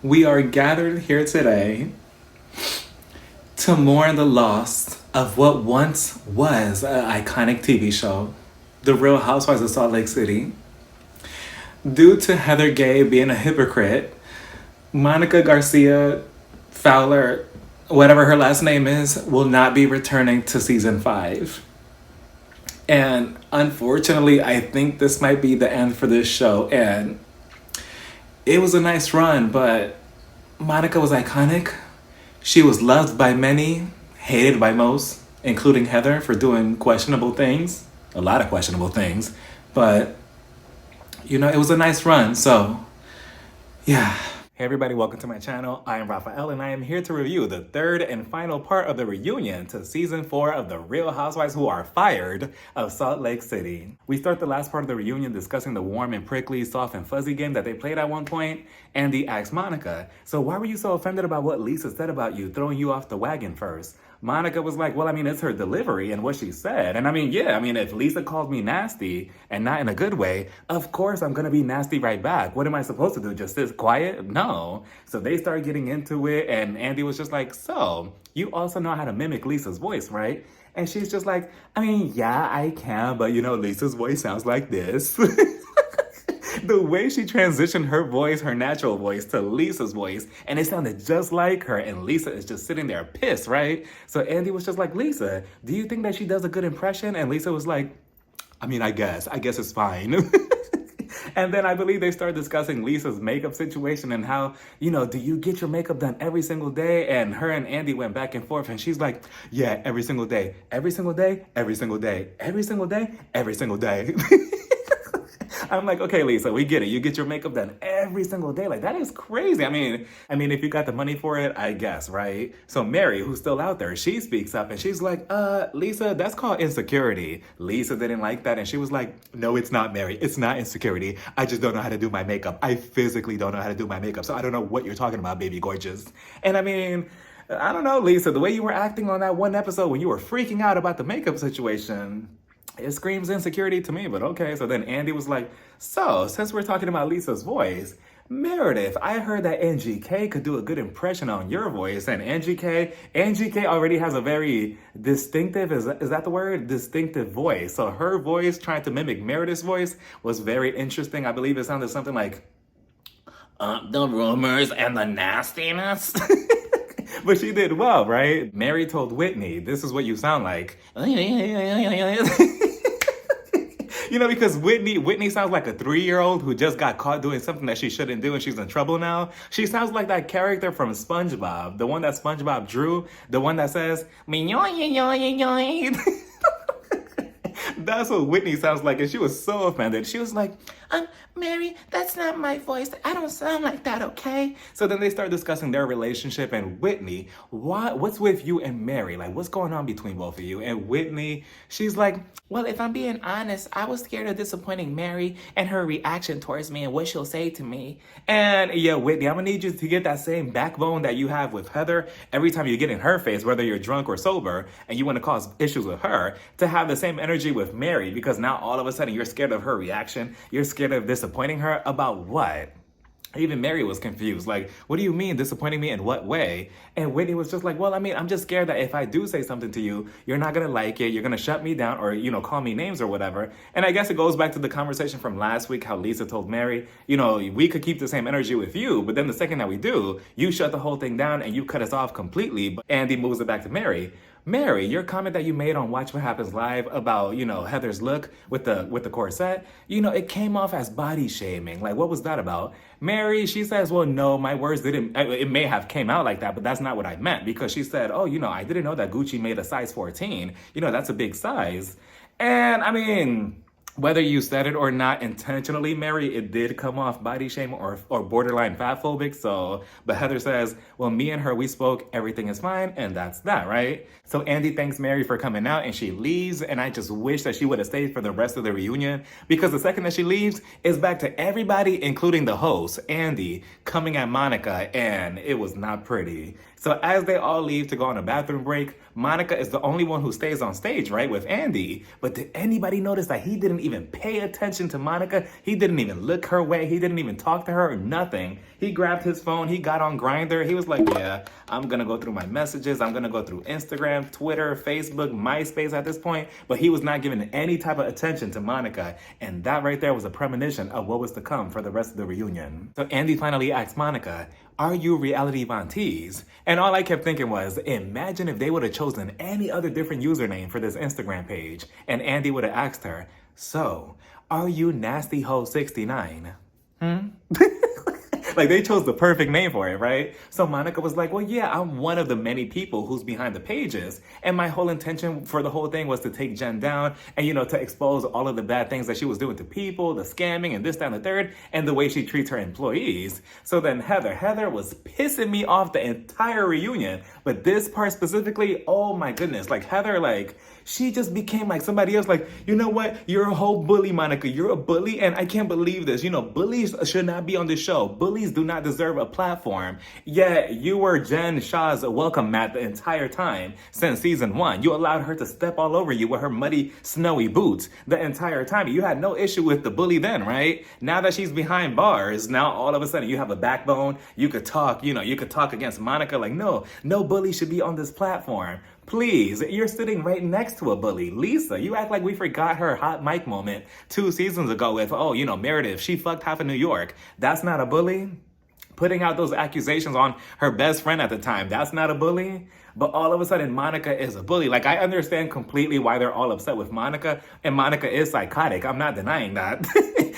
We are gathered here today to mourn the loss of what once was an iconic TV show, The Real Housewives of Salt Lake City. Due to Heather Gay being a hypocrite, Monica Garcia Fowler, whatever her last name is, will not be returning to season 5. And unfortunately, I think this might be the end for this show. And it was a nice run, but Monica was iconic. She was loved by many, hated by most, including Heather for doing questionable things. A lot of questionable things. But, it was a nice run. So, yeah. Hey everybody, welcome to my channel. I am Raphael and I am here to review the third and final part of the reunion to season 4 of The Real Housewives Who Are Fired of Salt Lake City. We start the last part of the reunion discussing the warm and prickly, soft and fuzzy game that they played at one point. Andy asked Monica, so why were you so offended about what Lisa said about you, throwing you off the wagon first? Monica was like, well, it's her delivery and what she said. And if Lisa called me nasty and not in a good way, of course I'm gonna be nasty right back. What am I supposed to do? Just sit quiet? No. So they started getting into it and Andy was just like, so you also know how to mimic Lisa's voice, right? And she's just like, yeah, I can, but Lisa's voice sounds like this. The way she transitioned her voice, her natural voice, to Lisa's voice, and it sounded just like her, and Lisa is just sitting there pissed, right? So Andy was just like, Lisa, do you think that she does a good impression? And Lisa was like, I guess it's fine. And then I believe they started discussing Lisa's makeup situation and how, do you get your makeup done every single day? And her and Andy went back and forth and she's like, yeah, every single day, every single day, every single day, every single day, every single day. I'm like, okay, Lisa, we get it. You get your makeup done every single day. Like, that is crazy. If you got the money for it, I guess, right? So Mary, who's still out there, she speaks up and she's like, Lisa, that's called insecurity. Lisa didn't like that. And she was like, no, it's not, Mary. It's not insecurity. I just don't know how to do my makeup. I physically don't know how to do my makeup. So I don't know what you're talking about, baby gorgeous. And I don't know, Lisa, the way you were acting on that one episode when you were freaking out about the makeup situation, it screams insecurity to me, but okay. So then Andy was like, so since we're talking about Lisa's voice, Meredith, I heard that NGK could do a good impression on your voice. And NGK already has a very distinctive, is that the word? Distinctive voice. So her voice trying to mimic Meredith's voice was very interesting. I believe it sounded something like, the rumors and the nastiness. But she did well, right? Mary told Whitney, this is what you sound like. Because Whitney sounds like a 3-year-old who just got caught doing something that she shouldn't do and she's in trouble now. She sounds like that character from SpongeBob, the one that SpongeBob drew, the one that says, that's what Whitney sounds like, and she was so offended. She was like, Mary, that's not my voice. I don't sound like that, okay? So then they start discussing their relationship, and Whitney, what's with you and Mary? Like, what's going on between both of you? And Whitney, she's like, well, if I'm being honest, I was scared of disappointing Mary and her reaction towards me and what she'll say to me. And yeah, Whitney, I'm gonna need you to get that same backbone that you have with Heather every time you get in her face, whether you're drunk or sober, and you want to cause issues with her, to have the same energy with Mary, because now all of a sudden you're scared of her reaction. You're scared of disappointing her about what? Even Mary was confused. Like, what do you mean disappointing me in what way? And Whitney was just like, well, I'm just scared that if I do say something to you, you're not going to like it. You're going to shut me down or, call me names or whatever. And I guess it goes back to the conversation from last week, how Lisa told Mary, we could keep the same energy with you, but then the second that we do, you shut the whole thing down and you cut us off completely. But Andy moves it back to Mary. Mary, your comment that you made on Watch What Happens Live about, Heather's look with the corset, it came off as body shaming. Like, what was that about? Mary, she says, well, no, my words didn't, it may have came out like that, but that's not what I meant, because she said, oh, I didn't know that Gucci made a size 14. That's a big size. And whether you said it or not intentionally, Mary, it did come off body shame or borderline fat phobic. So, but Heather says, well, me and her, we spoke, everything is fine, and that's that, right? So Andy thanks Mary for coming out and she leaves, and I just wish that she would have stayed for the rest of the reunion, because the second that she leaves, it's back to everybody, including the host, Andy, coming at Monica, and it was not pretty. So as they all leave to go on a bathroom break, Monica is the only one who stays on stage, right, with Andy. But did anybody notice that he didn't even pay attention to Monica. He didn't even look her way. He didn't even talk to her or nothing. He grabbed his phone. He got on Grindr. He was like, yeah, I'm going to go through my messages. I'm going to go through Instagram, Twitter, Facebook, MySpace at this point. But he was not giving any type of attention to Monica. And that right there was a premonition of what was to come for the rest of the reunion. So Andy finally asked Monica, are you reality Von Tease? And all I kept thinking was, imagine if they would have chosen any other different username for this Instagram page. And Andy would have asked her, so, are you Nasty Ho 69? Like, they chose the perfect name for it, right? So Monica was like, well, yeah, I'm one of the many people who's behind the pages. And my whole intention for the whole thing was to take Jen down and, to expose all of the bad things that she was doing to people, the scamming and this, that, and the third, and the way she treats her employees. So then Heather was pissing me off the entire reunion. But this part specifically, oh my goodness, like Heather, like, she just became like somebody else. Like, you know what? You're a whole bully, Monica. You're a bully, and I can't believe this. Bullies should not be on this show. Bullies do not deserve a platform. Yet you were Jen Shah's welcome mat the entire time since season 1. You allowed her to step all over you with her muddy, snowy boots the entire time. You had no issue with the bully then, right? Now that she's behind bars, now all of a sudden you have a backbone. You could talk, you could talk against Monica. Like, no bully should be on this platform. Please, you're sitting right next to a bully. Lisa, you act like we forgot her hot mic moment 2 seasons ago with, Meredith, she fucked half of New York. That's not a bully? Putting out those accusations on her best friend at the time, that's not a bully? But all of a sudden, Monica is a bully. Like, I understand completely why they're all upset with Monica, and Monica is psychotic. I'm not denying that.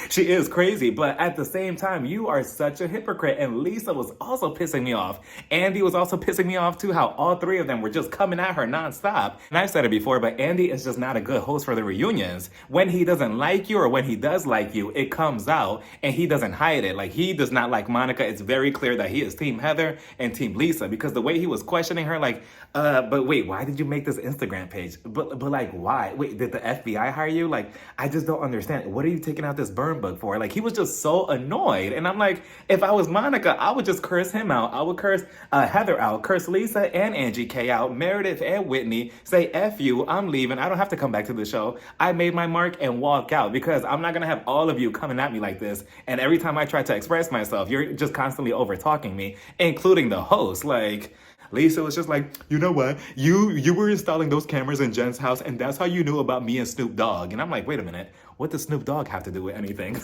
She is crazy, but at the same time, you are such a hypocrite, and Lisa was also pissing me off. Andy was also pissing me off, too, how all 3 of them were just coming at her nonstop. And I've said it before, but Andy is just not a good host for the reunions. When he doesn't like you, or when he does like you, it comes out, and he doesn't hide it. Like, he does not like Monica. It's very clear that he is Team Heather and Team Lisa, because the way he was questioning her, like, but wait, why did you make this Instagram page? But like, why? Wait, did the FBI hire you? Like, I just don't understand. What are you taking out this burn book for? Like, he was just so annoyed. And I'm like, if I was Monica, I would just curse him out. I would curse Heather out, curse Lisa and Angie K out, Meredith and Whitney, say, F you, I'm leaving. I don't have to come back to the show. I made my mark and walk out, because I'm not going to have all of you coming at me like this. And every time I try to express myself, you're just constantly over talking me, including the host. Like, Lisa was just like, you know what? You were installing those cameras in Jen's house, and that's how you knew about me and Snoop Dogg. And I'm like, wait a minute, what does Snoop Dogg have to do with anything?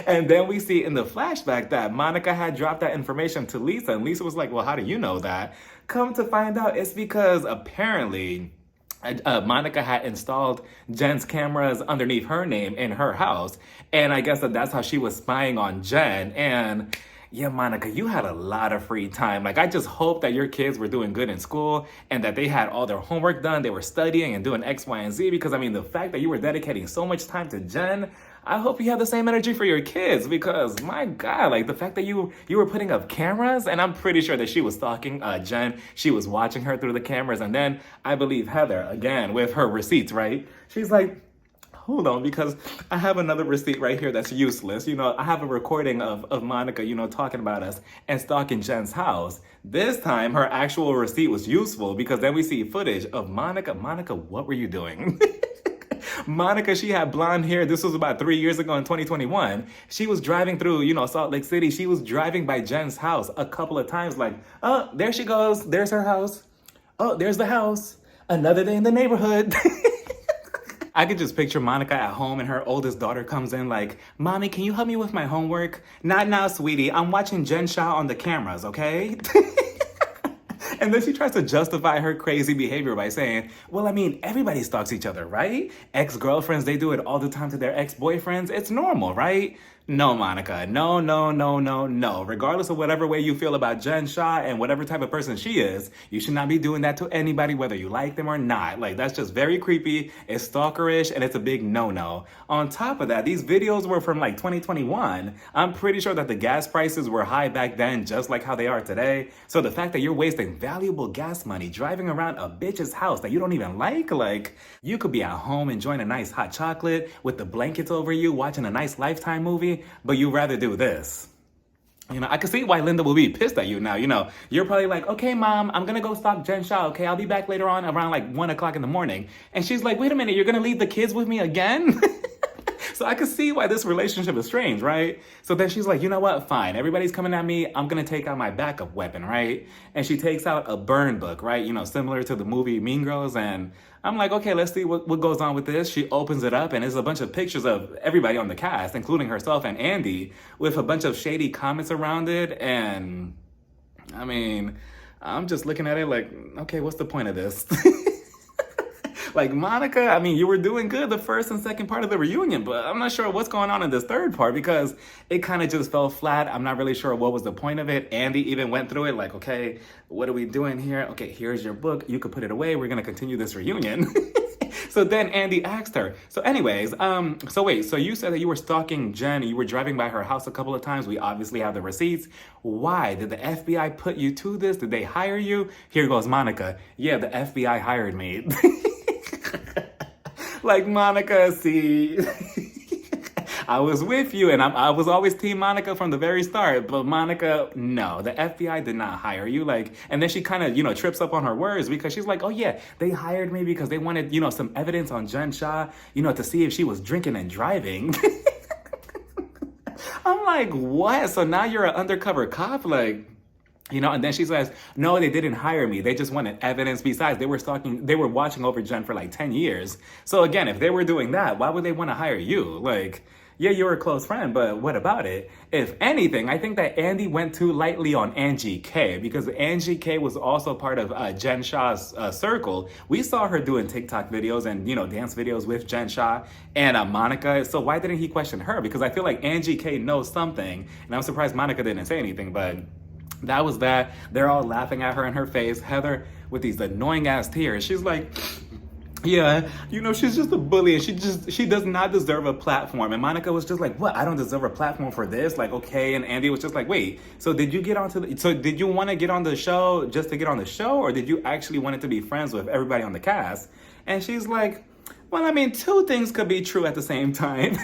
And then we see in the flashback that Monica had dropped that information to Lisa, and Lisa was like, well, how do you know that? Come to find out, it's because apparently Monica had installed Jen's cameras underneath her name in her house. And I guess that's how she was spying on Jen. And yeah, Monica, you had a lot of free time. Like, I just hope that your kids were doing good in school and that they had all their homework done. They were studying and doing X, Y, and Z, because, I mean, the fact that you were dedicating so much time to Jen, I hope you have the same energy for your kids, because, my God, like, the fact that you were putting up cameras, and I'm pretty sure that she was stalking Jen. She was watching her through the cameras. And then I believe Heather, again, with her receipts, right? She's like, hold on, because I have another receipt right here that's useless. I have a recording of Monica, talking about us and stalking Jen's house. This time, her actual receipt was useful, because then we see footage of Monica. Monica, what were you doing? Monica, she had blonde hair. This was about 3 years ago in 2021. She was driving through, Salt Lake City. She was driving by Jen's house a couple of times, like, oh, there she goes. There's her house. Oh, there's the house. Another day in the neighborhood. I could just picture Monica at home, and her oldest daughter comes in like, Mommy, can you help me with my homework? Not now, sweetie. I'm watching Jen Shah on the cameras, okay? And then she tries to justify her crazy behavior by saying, well, I mean, everybody stalks each other, right? Ex-girlfriends, they do it all the time to their ex-boyfriends. It's normal, right? No, Monica. No. Regardless of whatever way you feel about Jen Shah and whatever type of person she is, you should not be doing that to anybody, whether you like them or not. Like, that's just very creepy. It's stalkerish, and it's a big no-no. On top of that, these videos were from like 2021. I'm pretty sure that the gas prices were high back then, just like how they are today. So the fact that you're wasting valuable gas money driving around a bitch's house that you don't even like, you could be at home enjoying a nice hot chocolate with the blankets over you, watching a nice Lifetime movie, but you rather do this. I can see why Linda will be pissed at you now. You're probably like, okay, Mom, I'm going to go stalk Jen Shah. Okay, I'll be back later on around like 1 o'clock in the morning. And she's like, wait a minute, you're going to leave the kids with me again? So I could see why this relationship is strange, right? So then she's like, you know what? Fine. Everybody's coming at me. I'm going to take out my backup weapon, right? And she takes out a burn book, right? You know, similar to the movie Mean Girls. And I'm like, okay, let's see what goes on with this. She opens it up and it's a bunch of pictures of everybody on the cast, including herself and Andy, with a bunch of shady comments around it. And I mean, I'm just looking at it like, okay, what's the point of this? Like, Monica, I mean, you were doing good the first and second part of the reunion, but I'm not sure what's going on in this third part because it kind of just fell flat. I'm not really sure what was the point of it. Andy even went through it like, okay, what are we doing here? Okay, here's your book. You could put it away. We're going to continue this reunion. So then Andy asked her. So anyways, so you said that you were stalking Jen. You were driving by her house a couple of times. We obviously have the receipts. Why? Did the FBI put you to this? Did they hire you? Here goes Monica. Yeah, the FBI hired me. Like, Monica, see, I was with you, and I was always Team Monica from the very start. But Monica, no, the FBI did not hire you. Like, and then she kind of, trips up on her words because she's like, oh yeah, they hired me because they wanted, some evidence on Jen Shah, to see if she was drinking and driving. I'm like, what? So now you're an undercover cop, like. And then she says, no, they didn't hire me. They just wanted evidence. Besides, they were watching over Jen for like 10 years. So again, if they were doing that, why would they want to hire you? Like, yeah, you're a close friend, but what about it? If anything, I think that Andy went too lightly on Angie K because Angie K was also part of Jen Shah's circle. We saw her doing TikTok videos and, dance videos with Jen Shah and Monica. So why didn't he question her? Because I feel like Angie K knows something. And I'm surprised Monica didn't say anything, but that was that. They're all laughing at her in her face. Heather with these annoying ass tears. She's like, yeah, she's just a bully and she does not deserve a platform. And Monica was just like, what? I don't deserve a platform for this? Like, okay. And Andy was just like, wait, so did you did you want to get on the show just to get on the show? Or did you actually want to be friends with everybody on the cast? And she's like, well, I mean, two things could be true at the same time.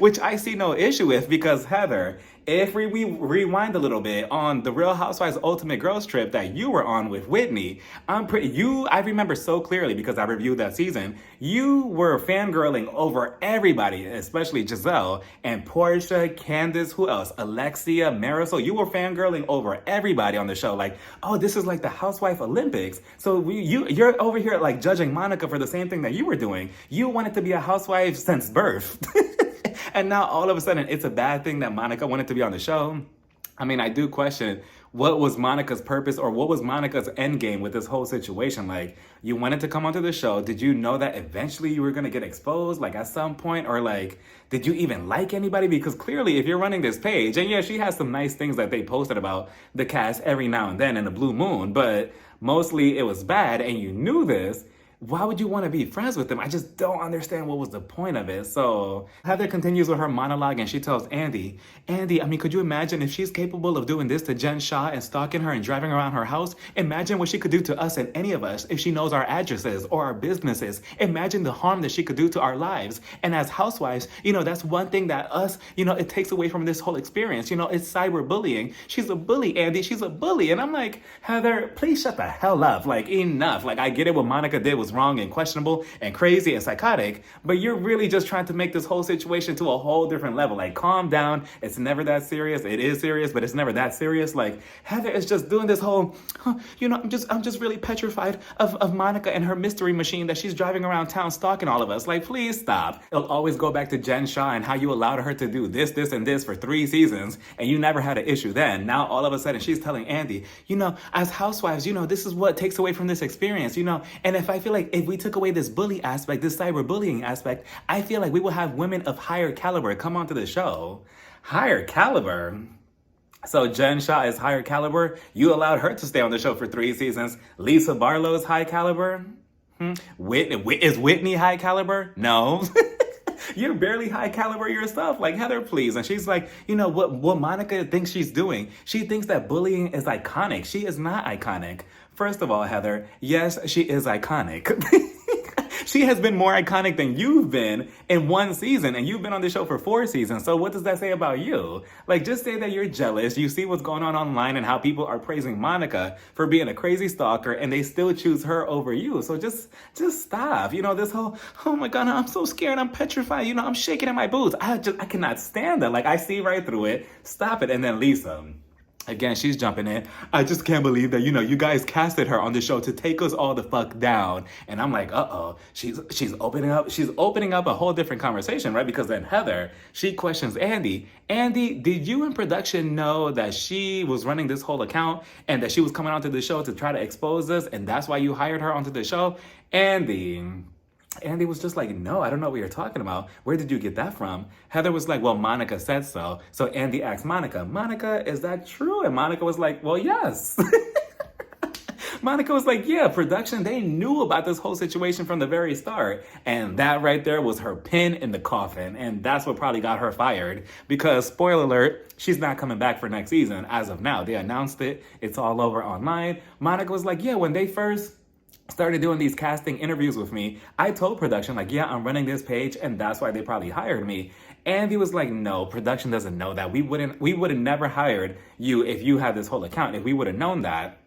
Which I see no issue with because Heather, if we rewind a little bit on the Real Housewives Ultimate Girls Trip that you were on with Whitney, I remember so clearly because I reviewed that season, you were fangirling over everybody, especially Giselle and Portia, Candace, who else? Alexia, Marisol. You were fangirling over everybody on the show. Like, oh, this is like the Housewife Olympics. So you're over here like judging Monica for the same thing that you were doing. You wanted to be a housewife since birth. And now all of a sudden it's a bad thing that Monica wanted to be on the show. I mean, I do question what was Monica's purpose or what was Monica's end game with this whole situation. Like, you wanted to come onto the show. Did you know that eventually you were going to get exposed, like at some point? Or like, did you even like anybody? Because clearly if you're running this page, and yeah, she has some nice things that they posted about the cast every now and then in a blue moon, but mostly it was bad and you knew this. Why would you want to be friends with them? I just don't understand what was the point of it. So Heather continues with her monologue and she tells Andy, I mean, could you imagine if she's capable of doing this to Jen Shah and stalking her and driving around her house? Imagine what she could do to us and any of us if she knows our addresses or our businesses. Imagine the harm that she could do to our lives. And as housewives, that's one thing that us, it takes away from this whole experience. It's cyberbullying. She's a bully, Andy. She's a bully. And I'm like, Heather, please shut the hell up. Like, enough. Like, I get it. What Monica did was wrong and questionable and crazy and psychotic, but you're really just trying to make this whole situation to a whole different level. Like, calm down. It's never that serious. It is serious, but it's never that serious. Like, Heather is just doing this whole, I'm just really petrified of Monica and her mystery machine that she's driving around town stalking all of us. Like, please stop. It'll always go back to Jen Shah and how you allowed her to do this, and this for 3 seasons, and you never had an issue then. Now, all of a sudden, she's telling Andy, as housewives, this is what takes away from this experience, and if I feel like if we took away this bully aspect, this cyberbullying aspect, I feel like we will have women of higher caliber come onto the show. Higher caliber? So Jen Shah is higher caliber? You allowed her to stay on the show for 3 seasons. Lisa Barlow's high caliber? Is Whitney high caliber? No. You're barely high caliber yourself. Like, Heather, please. And she's like, what Monica thinks she's doing? She thinks that bullying is iconic. She is not iconic. First of all, Heather, yes, she is iconic. She has been more iconic than you've been in one season, and you've been on the show for 4 seasons. So what does that say about you? Like, just say that you're jealous. You see what's going on online and how people are praising Monica for being a crazy stalker, and they still choose her over you. So just stop. You know, this whole, oh my God, I'm so scared. I'm petrified. You know, I'm shaking in my boots. I cannot stand that. Like, I see right through it. Stop it. And then Lisa. Again, she's jumping in. I just can't believe that, you know, you guys casted her on the show to take us all the fuck down. And I'm like, uh-oh, she's opening up a whole different conversation, right? Because then Heather, she questions Andy. Andy, did you in production know that she was running this whole account and that she was coming onto the show to try to expose us, and that's why you hired her onto the show? Andy was just like, no, I don't know what you're talking about. Where did you get that from? Heather was like, well, Monica said so. So Andy asked Monica, is that true? And Monica was like, well, yes. Monica was like, yeah, production, they knew about this whole situation from the very start. And that right there was her pin in the coffin. And that's what probably got her fired. Because, spoiler alert, she's not coming back for next season as of now. They announced it. It's all over online. Monica was like, yeah, when they first started doing these casting interviews with me, I told production, like, yeah, I'm running this page, and that's why they probably hired me. Andy was like, no, production doesn't know that. We would have never hired you if you had this whole account, if we would have known that.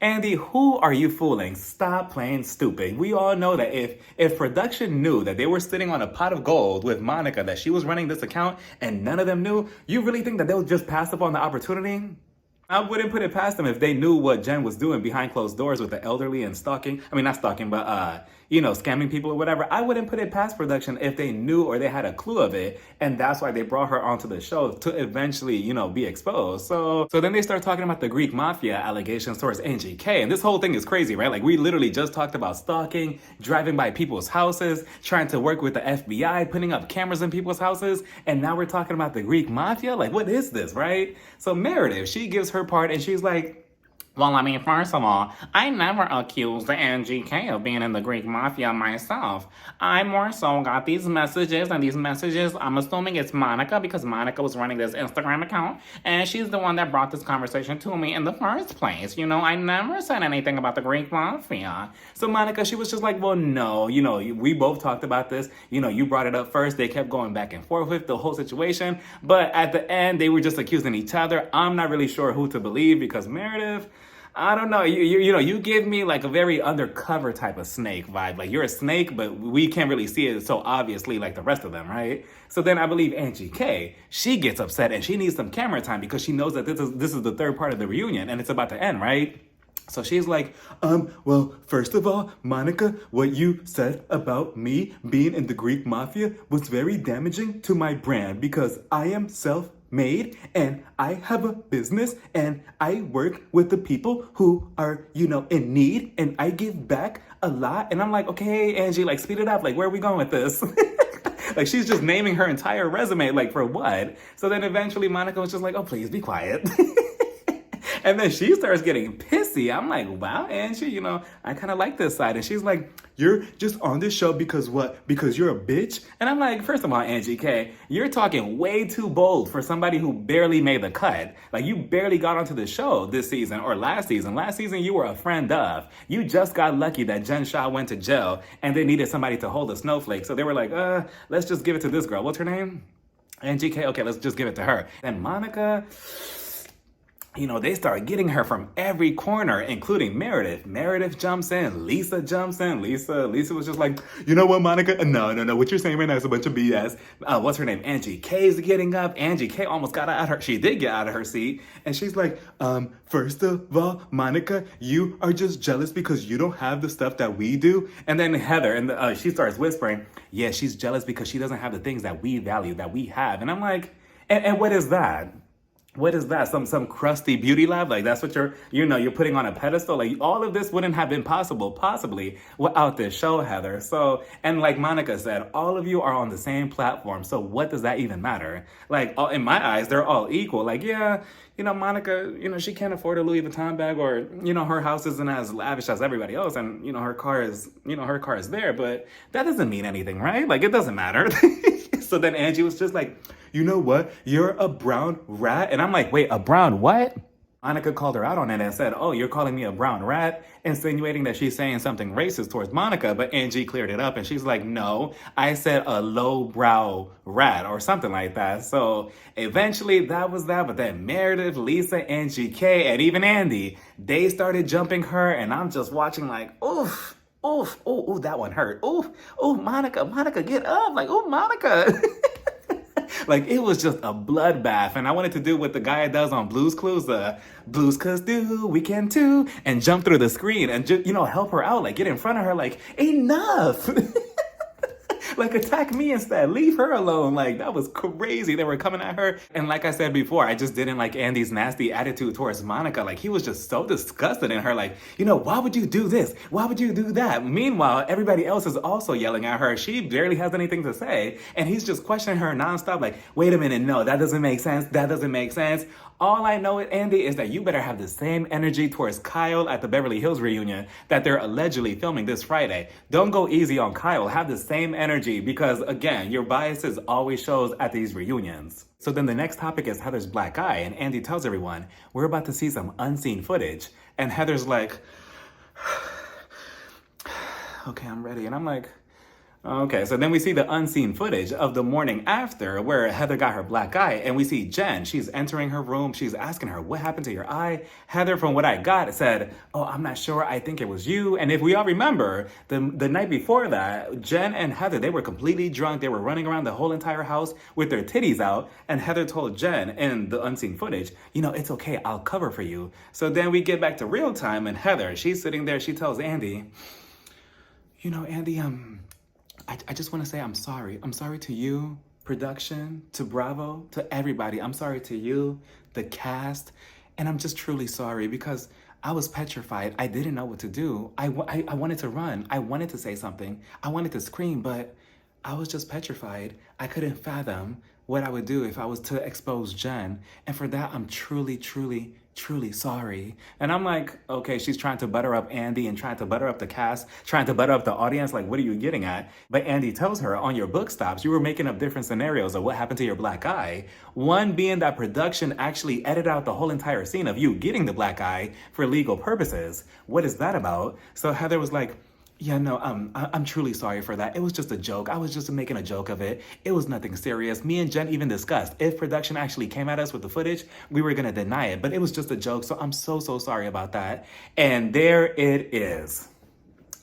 Andy, who are you fooling? Stop playing stupid. We all know that if production knew that they were sitting on a pot of gold with Monica, that she was running this account, and none of them knew, you really think that they'll just pass up on the opportunity? I wouldn't put it past them if they knew what Jen was doing behind closed doors with the elderly and stalking. I mean, not stalking, but, scamming people or whatever. I wouldn't put it past production if they knew or they had a clue of it. And that's why they brought her onto the show to eventually, be exposed. So then they start talking about the Greek mafia allegations towards NGK. And this whole thing is crazy, right? Like, we literally just talked about stalking, driving by people's houses, trying to work with the FBI, putting up cameras in people's houses. And now we're talking about the Greek mafia? Like, what is this, right? So Meredith, she gives her part and she's like, well, I mean, first of all, I never accused the NGK of being in the Greek mafia myself. I more so got these messages, and these messages, I'm assuming it's Monica, because Monica was running this Instagram account, and she's the one that brought this conversation to me in the first place. I never said anything about the Greek mafia. So Monica, she was just like, well, no, we both talked about this. You brought it up first. They kept going back and forth with the whole situation, but at the end, they were just accusing each other. I'm not really sure who to believe, because Meredith, I don't know. You give me like a very undercover type of snake vibe. Like, you're a snake, but we can't really see it so obviously like the rest of them, right? So then I believe Angie K, she gets upset and she needs some camera time because she knows that this is the third part of the reunion and it's about to end, right? So she's like, well, first of all, Monica, what you said about me being in the Greek mafia was very damaging to my brand because I am self-made and I have a business and I work with the people who are, in need, and I give back a lot. And I'm like, okay, Angie, like, speed it up. Like, where are we going with this? Like, she's just naming her entire resume, like, for what? So then eventually Monica was just like, oh, please be quiet. And then she starts getting pissy. I'm like, wow, Angie, I kind of like this side. And she's like, you're just on this show because what? Because you're a bitch? And I'm like, first of all, Angie K, you're talking way too bold for somebody who barely made the cut. Like, you barely got onto the show this season or last season. Last season, you were a friend of. You just got lucky that Jen Shah went to jail and they needed somebody to hold a snowflake. So they were like, let's just give it to this girl. What's her name? Angie K? Okay, let's just give it to her. And Monica, they start getting her from every corner, including Meredith. Meredith jumps in. Lisa jumps in. Lisa was just like, you know what, Monica? No. What you're saying right now is a bunch of BS. What's her name? Angie K's getting up. Angie K almost got out of her. She did get out of her seat. And she's like, first of all, Monica, you are just jealous because you don't have the stuff that we do. And then Heather, and she starts whispering, yeah, she's jealous because she doesn't have the things that we value, that we have. And I'm like, and what is that? What is that? Some crusty beauty lab? Like, that's what you're putting on a pedestal? Like, all of this wouldn't have been possible, possibly, without this show, Heather. So, and like Monica said, all of you are on the same platform. So what does that even matter? Like, in my eyes, they're all equal. Like, yeah, Monica, she can't afford a Louis Vuitton bag, or, her house isn't as lavish as everybody else. And, her car is there, but that doesn't mean anything, right? Like, it doesn't matter. So then Angie was just like, you know what? You're a brown rat. And I'm like, wait, a brown what? Monica called her out on it and said, oh, you're calling me a brown rat, insinuating that she's saying something racist towards Monica, but Angie cleared it up and she's like, no, I said a lowbrow rat or something like that. So eventually that was that, but then Meredith, Lisa, Angie K, and even Andy, they started jumping her and I'm just watching like, oof. Oof, ooh, ooh, that one hurt. Oof, ooh, Monica, get up. Like, ooh, Monica. Like, it was just a bloodbath. And I wanted to do what the guy does on Blue's Clues, Blue's Clues do, we can too, and jump through the screen and just, help her out, like get in front of her, like, enough. Like, attack me instead. Leave her alone. Like, that was crazy. They were coming at her. And like I said before, I just didn't like Andy's nasty attitude towards Monica. Like, he was just so disgusted in her. Like, why would you do this? Why would you do that? Meanwhile, everybody else is also yelling at her. She barely has anything to say. And he's just questioning her nonstop. Like, wait a minute. No, that doesn't make sense. That doesn't make sense. All I know, Andy, is that you better have the same energy towards Kyle at the Beverly Hills reunion that they're allegedly filming this Friday. Don't go easy on Kyle. Have the same energy because, again, your biases always shows at these reunions. So then the next topic is Heather's black eye, and Andy tells everyone, we're about to see some unseen footage. And Heather's like, okay, I'm ready. And I'm like, okay, so then we see the unseen footage of the morning after where Heather got her black eye and we see Jen. She's entering her room. She's asking her, what happened to your eye? Heather, from what I got, said, oh, I'm not sure. I think it was you. And if we all remember, the night before that, Jen and Heather, they were completely drunk. They were running around the whole entire house with their titties out. And Heather told Jen in the unseen footage, it's okay. I'll cover for you. So then we get back to real time and Heather, she's sitting there. She tells Andy, Andy, I just want to say I'm sorry. I'm sorry to you, production, to Bravo, to everybody. I'm sorry to you, the cast. And I'm just truly sorry because I was petrified. I didn't know what to do. I wanted to run. I wanted to say something. I wanted to scream, but I was just petrified. I couldn't fathom what I would do if I was to expose Jen. And for that, I'm truly, truly, truly sorry. And I'm like, okay, she's trying to butter up Andy and trying to butter up the cast, trying to butter up the audience. Like, what are you getting at? But Andy tells her on your book stops, you were making up different scenarios of what happened to your black eye. One being that production actually edited out the whole entire scene of you getting the black eye for legal purposes. What is that about? So Heather was like, yeah, no, I'm truly sorry for that. It was just a joke. I was just making a joke of it. It was nothing serious. Me and Jen even discussed if production actually came at us with the footage, we were going to deny it. But it was just a joke. So I'm so sorry about that. And there it is.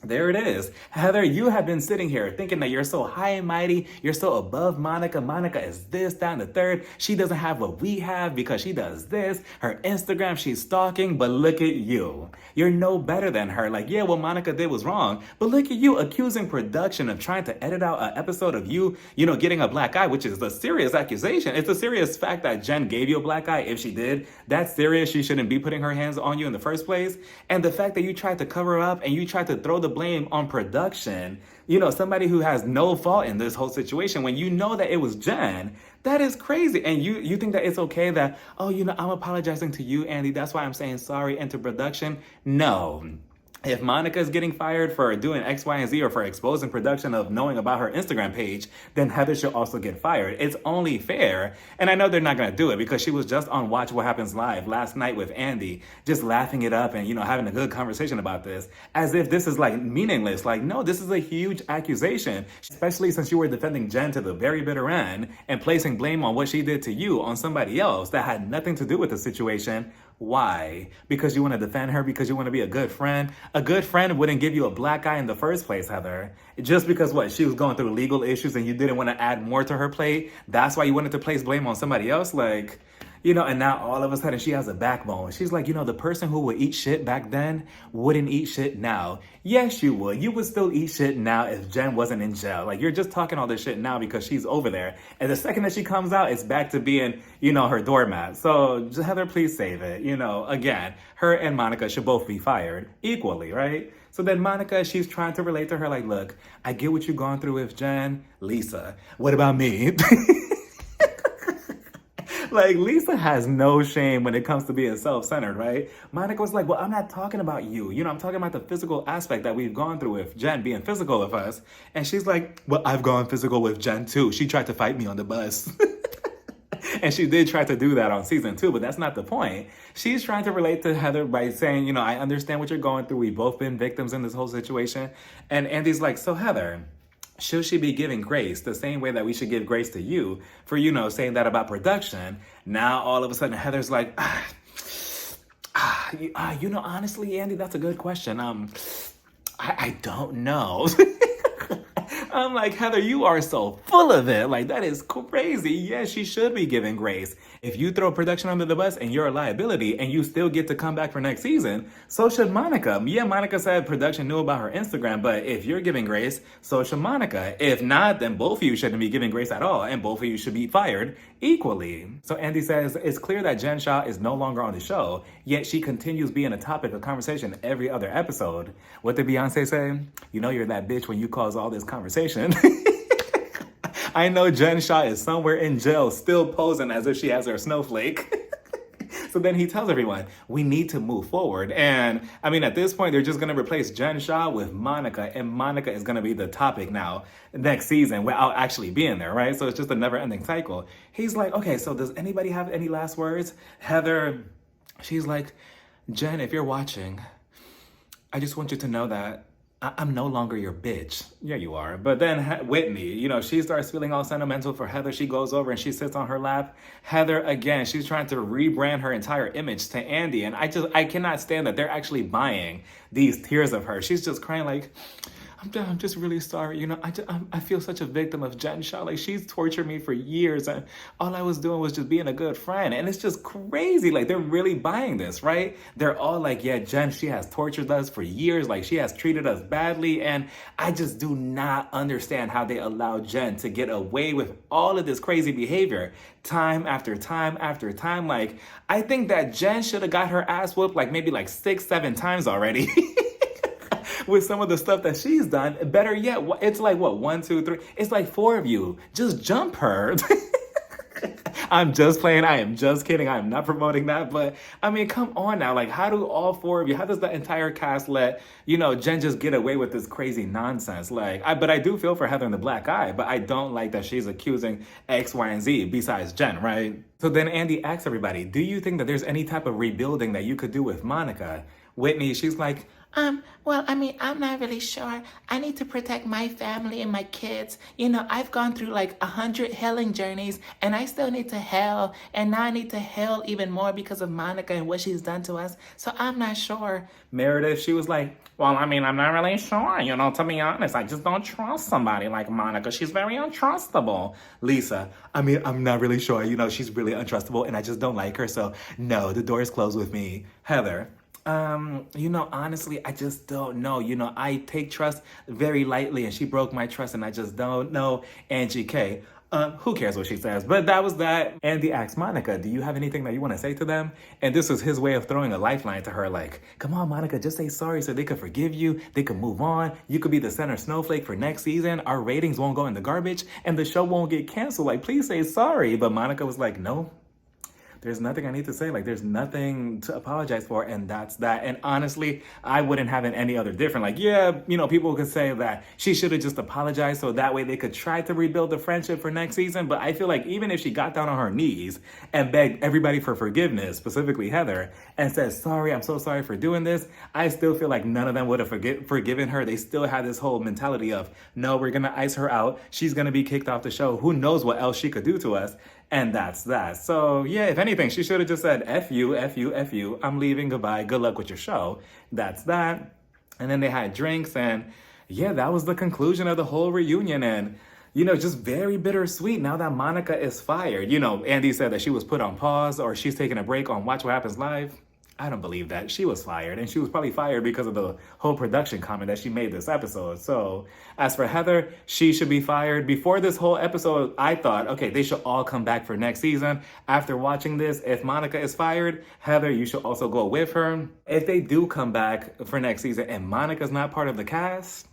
There it is. Heather, you have been sitting here thinking that you're so high and mighty. You're so above Monica. Monica is this, that, and the third. She doesn't have what we have because she does this. Her Instagram, she's stalking, but look at you. You're no better than her. Like, yeah, what Monica did was wrong, but look at you accusing production of trying to edit out an episode of you, getting a black eye, which is a serious accusation. It's a serious fact that Jen gave you a black eye. If she did, that's serious. She shouldn't be putting her hands on you in the first place. And the fact that you tried to cover up and you tried to throw the blame on production, somebody who has no fault in this whole situation, when you know that it was Jen, that is crazy. And you think that it's okay that, I'm apologizing to you, Andy, that's why I'm saying sorry, and to production. No. If Monica's getting fired for doing X, Y, and Z or for exposing production of knowing about her Instagram page, then Heather should also get fired. It's only fair. And I know they're not going to do it because she was just on Watch What Happens Live last night with Andy, just laughing it up and, having a good conversation about this as if this is like meaningless. Like, no, this is a huge accusation, especially since you were defending Jen to the very bitter end and placing blame on what she did to you on somebody else that had nothing to do with the situation. Why? Because you want to defend her? Because you want to be a good friend? A good friend wouldn't give you a black eye in the first place, Heather. Just because she was going through legal issues and you didn't want to add more to her plate, that's why you wanted to place blame on somebody else? Like, and now all of a sudden she has a backbone. She's like, the person who would eat shit back then wouldn't eat shit now. Yes, you would. You would still eat shit now if Jen wasn't in jail. Like, you're just talking all this shit now because she's over there. And the second that she comes out, it's back to being, her doormat. So Heather, please save it. Again, her and Monica should both be fired equally, right? So then Monica, she's trying to relate to her like, look, I get what you've gone through with Jen. Lisa, what about me? Like, Lisa has no shame when it comes to being self-centered, right? Monica was like, well, I'm not talking about you. I'm talking about the physical aspect that we've gone through with Jen being physical with us. And she's like, well, I've gone physical with Jen too. She tried to fight me on the bus. And she did try to do that on season 2, but that's not the point. She's trying to relate to Heather by saying, I understand what you're going through. We've both been victims in this whole situation. And Andy's like, so Heather, should she be giving grace the same way that we should give grace to you for, saying that about production? Now, all of a sudden, Heather's like, honestly, Andy, that's a good question. I don't know. I'm like, Heather, you are so full of it. Like, that is crazy. Yes, she should be giving grace. If you throw production under the bus and you're a liability and you still get to come back for next season, so should Monica. Yeah, Monica said production knew about her Instagram, but if you're giving grace, so should Monica. If not, then both of you shouldn't be giving grace at all, and both of you should be fired equally. So Andy says, it's clear that Jen Shah is no longer on the show, yet she continues being a topic of conversation every other episode. What did Beyonce say? You're that bitch when you cause all this conversation. I know Jen Shah is somewhere in jail still posing as if she has her snowflake. So then he tells everyone, we need to move forward. And at this point, they're just going to replace Jen Shah with Monica. And Monica is going to be the topic now next season without actually being there, right? So it's just a never ending cycle. He's like, okay, so does anybody have any last words? Heather, she's like, Jen, if you're watching, I just want you to know that I'm no longer your bitch. Yeah, you are. But then Whitney, she starts feeling all sentimental for Heather. She goes over and she sits on her lap. Heather, again, she's trying to rebrand her entire image to Andy. And I cannot stand that they're actually buying these tears of her. She's just crying like, I'm just really sorry. I feel such a victim of Jen Shah. Like, she's tortured me for years, and all I was doing was just being a good friend. And it's just crazy. Like, they're really buying this, right? They're all like, yeah, Jen, she has tortured us for years. Like, she has treated us badly. And I just do not understand how they allow Jen to get away with all of this crazy behavior time after time after time. Like, I think that Jen should have got her ass whooped maybe 6-7 times already. With some of the stuff that she's done. Better yet, it's like, 1, 2, 3. It's like 4 of you. Just jump her. I'm just playing. I am just kidding. I am not promoting that. But come on now. Like, how do all 4 of you, how does the entire cast let, Jen just get away with this crazy nonsense? But I do feel for Heather in the black eye, but I don't like that she's accusing X, Y, and Z besides Jen, right? So then Andy asks everybody, do you think that there's any type of rebuilding that you could do with Monica? Whitney, she's like, I'm not really sure. I need to protect my family and my kids. I've gone through 100 healing journeys, and I still need to heal. And now I need to heal even more because of Monica and what she's done to us. So I'm not sure. Meredith, she was like, I'm not really sure. To be honest, I just don't trust somebody like Monica. She's very untrustable. Lisa, I'm not really sure. She's really untrustable, and I just don't like her. So no, the door is closed with me. Heather, honestly, I just don't know. I take trust very lightly, and she broke my trust, and I just don't know. Angie K. Who cares what she says? But that was that. Andy asked Monica, do you have anything that you want to say to them? And this was his way of throwing a lifeline to her, like, come on, Monica, just say sorry so they could forgive you. They could move on. You could be the center snowflake for next season. Our ratings won't go in the garbage, and the show won't get canceled. Like, please say sorry. But Monica was like, no. There's nothing I need to say. There's nothing to apologize for, and that's that. And honestly, I wouldn't have it any other different. People could say that she should have just apologized so that way they could try to rebuild the friendship for next season. But I feel like even if she got down on her knees and begged everybody for forgiveness, specifically Heather, and said, sorry, I'm so sorry for doing this, I still feel like none of them would have forgiven her. They still had this whole mentality of, no, we're going to ice her out. She's going to be kicked off the show. Who knows what else she could do to us? And that's that. So yeah, if anything, she should have just said, F you, F you, F you. I'm leaving. Goodbye. Good luck with your show. That's that. And then they had drinks, and yeah, that was the conclusion of the whole reunion. And, just very bittersweet now that Monica is fired. Andy said that she was put on pause, or she's taking a break on Watch What Happens Live. I don't believe that. She was fired, and she was probably fired because of the whole production comment that she made this episode. So as for Heather, she should be fired. Before this whole episode, I thought, okay, they should all come back for next season. After watching this, if Monica is fired, Heather, you should also go with her. If they do come back for next season and Monica's not part of the cast,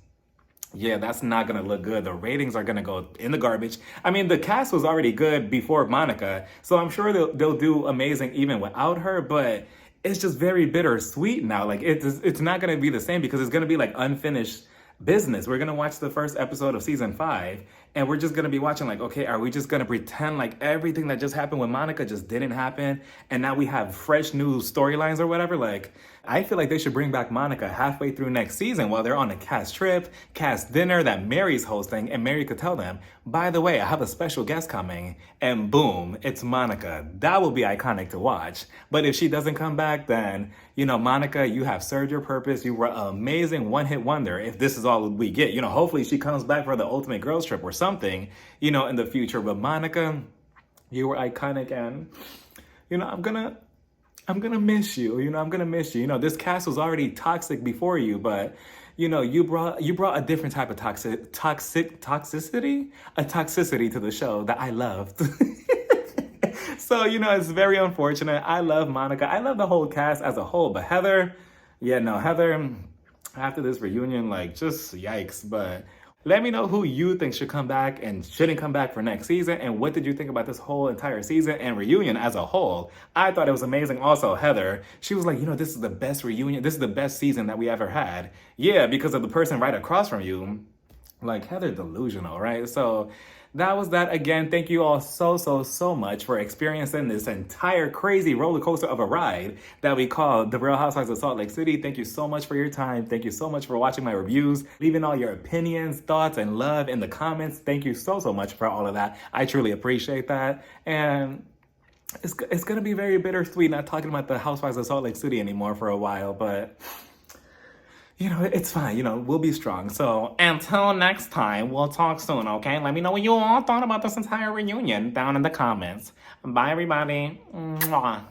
yeah, that's not going to look good. The ratings are going to go in the garbage. The cast was already good before Monica, so I'm sure they'll do amazing even without her, but it's just very bittersweet now. It's not going to be the same because it's going to be unfinished business. We're gonna watch the first episode of season 5, and we're just gonna be watching like, okay, are we just gonna pretend like everything that just happened with Monica just didn't happen, and now we have fresh new storylines or whatever? Like, I feel like they should bring back Monica halfway through next season while they're on a cast trip, cast dinner that Mary's hosting, and Mary could tell them, by the way, I have a special guest coming, and boom, it's Monica. That will be iconic to watch. But if she doesn't come back, then, you know, Monica, you have served your purpose. You were an amazing one-hit wonder if this is all we get. You know, hopefully she comes back for the ultimate girls trip or something, you know, in the future. But Monica, you were iconic, and, you know, I'm gonna miss you. You know, I'm gonna miss you. You know, this cast was already toxic before you, but you know, you brought a different type of toxicity to the show that I loved. So, you know, it's very unfortunate. I love Monica. I love the whole cast as a whole, but Heather, yeah, no, Heather, after this reunion, like, just yikes. But let me know who you think should come back and shouldn't come back for next season, and what did you think about this whole entire season and reunion as a whole? I thought it was amazing. Also, Heather, she was like, you know, this is the best reunion. This is the best season that we ever had. Yeah, because of the person right across from you. Like, Heather delusional, right? So that was that. Again, thank you all so much for experiencing this entire crazy roller coaster of a ride that we call The Real Housewives of Salt Lake City. Thank you so much for your time. Thank you so much for watching my reviews, leaving all your opinions, thoughts, and love in the comments. Thank you so much for all of that. I truly appreciate that. And it's going to be very bittersweet not talking about the Housewives of Salt Lake City anymore for a while, but you know, it's fine. You know, we'll be strong. So until next time, we'll talk soon, okay? Let me know what you all thought about this entire reunion down in the comments. Bye, everybody. Mwah.